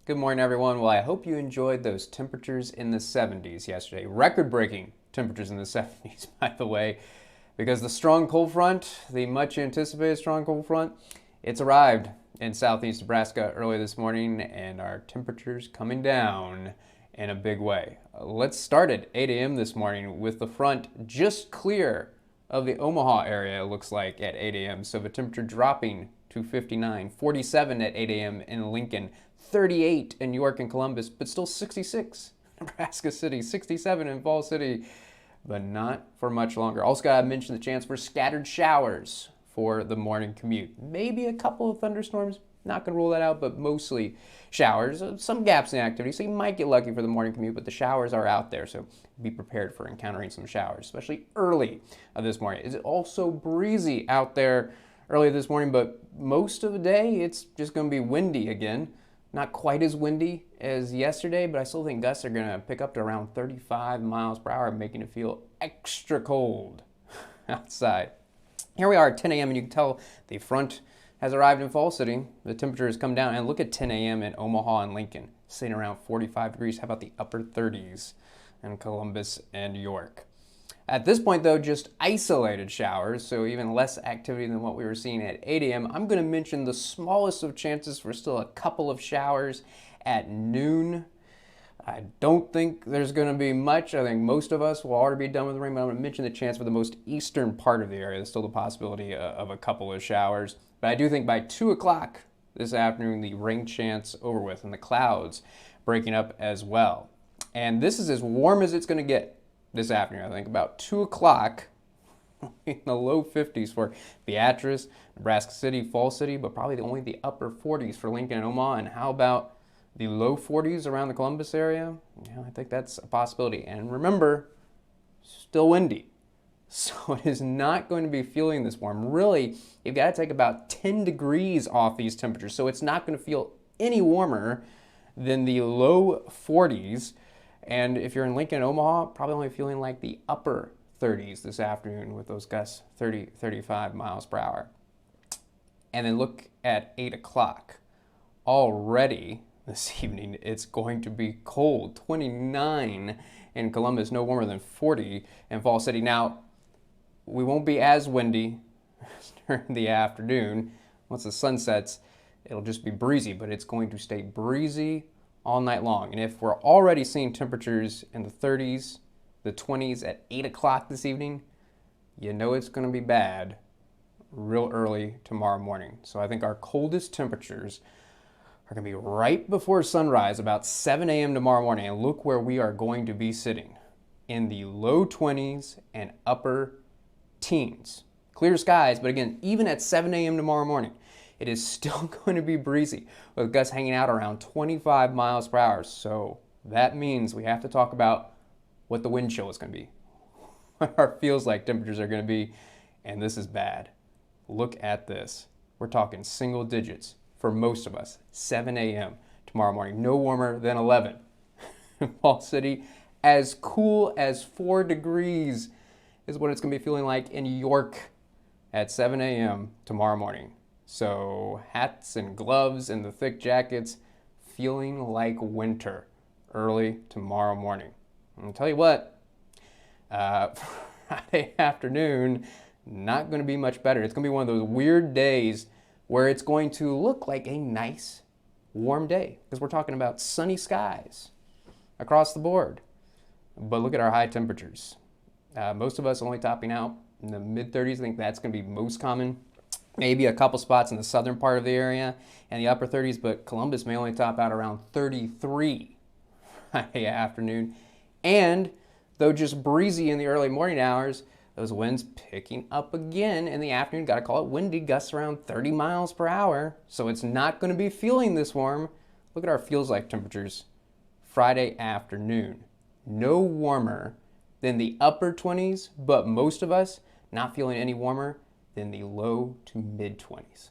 Good morning, everyone. Well, I hope you enjoyed those temperatures in the 70s yesterday. Record-breaking temperatures in the 70s, by the way, because the strong cold front, the much anticipated strong cold front, it's arrived in southeast Nebraska early this morning, and our temperatures coming down in a big way. Let's start at 8 a.m. this morning with the front just clear of the Omaha area, it looks like, at 8 a.m. So the temperature dropping to 59, 47 at 8 a.m. in Lincoln, 38 in York and Columbus, but still 66 in Nebraska City, 67 in Fall City, but not for much longer. Also got to mention the chance for scattered showers for the morning commute. Maybe a couple of thunderstorms, not going to rule that out, but mostly showers. Some gaps in activity, so you might get lucky for the morning commute, but the showers are out there, so be prepared for encountering some showers, especially early this morning. It's also breezy out there early this morning, but most of the day it's just going to be windy again. Not quite as windy as yesterday, but I still think gusts are going to pick up to around 35 miles per hour, making it feel extra cold outside. Here we are at 10 a.m. and you can tell the front has arrived in Fall City. The temperature has come down, and look at 10 a.m. in Omaha and Lincoln, sitting around 45 degrees. How about the upper 30s in Columbus and York? At this point, though, just isolated showers, so even less activity than what we were seeing at 8 a.m. I'm going to mention the smallest of chances for still a couple of showers at noon. I don't think there's going to be much. I think most of us will already be done with the rain, but I'm going to mention the chance for the most eastern part of the area. There's still the possibility of a couple of showers. But I do think by 2 o'clock this afternoon, the rain chance over with and the clouds breaking up as well. And this is as warm as it's going to get this afternoon. I think about 2 o'clock in the low 50s for Beatrice, Nebraska City, Fall City, but probably only the upper 40s for Lincoln and Omaha. And how about the low 40s around the Columbus area? Yeah, I think that's a possibility. And remember, still windy. So it is not going to be feeling this warm. Really, you've got to take about 10 degrees off these temperatures. So it's not going to feel any warmer than the low 40s. And if you're in Lincoln and Omaha, probably only feeling like the upper 30s this afternoon with those gusts 30, 35 miles per hour. And then look at 8 o'clock. Already this evening, it's going to be cold. 29 in Columbus, no warmer than 40 in Fall City. Now, we won't be as windy during the afternoon. Once the sun sets, it'll just be breezy, but it's going to stay breezy all night long. And if we're already seeing temperatures in the 30s, the 20s at 8 o'clock this evening, you know it's going to be bad real early tomorrow morning. So I think our coldest temperatures are going to be right before sunrise, about 7 a.m. tomorrow morning. And look where we are going to be sitting, in the low 20s and upper teens. Clear skies, but again, even at 7 a.m. tomorrow morning, it is still going to be breezy with gusts hanging out around 25 miles per hour. So that means we have to talk about what the wind chill is going to be, what our feels like temperatures are going to be, and this is bad. Look at this. We're talking single digits for most of us, 7 a.m. tomorrow morning, no warmer than 11. Fall City, as cool as 4 degrees is what it's going to be feeling like in York at 7 a.m. tomorrow morning. So hats and gloves and the thick jackets, feeling like winter early tomorrow morning. I'll tell you what, Friday afternoon, not going to be much better. It's going to be one of those weird days where it's going to look like a nice, warm day, because we're talking about sunny skies across the board. But look at our high temperatures. Most of us only topping out in the mid-30s. I think that's going to be most common. Maybe a couple spots in the southern part of the area and the upper 30s, but Columbus may only top out around 33 Friday afternoon. And though just breezy in the early morning hours, those winds picking up again in the afternoon. Got to call it windy, gusts around 30 miles per hour. So it's not going to be feeling this warm. Look at our feels like temperatures Friday afternoon. No warmer than the upper 20s, but most of us not feeling any warmer than the low to mid 20s.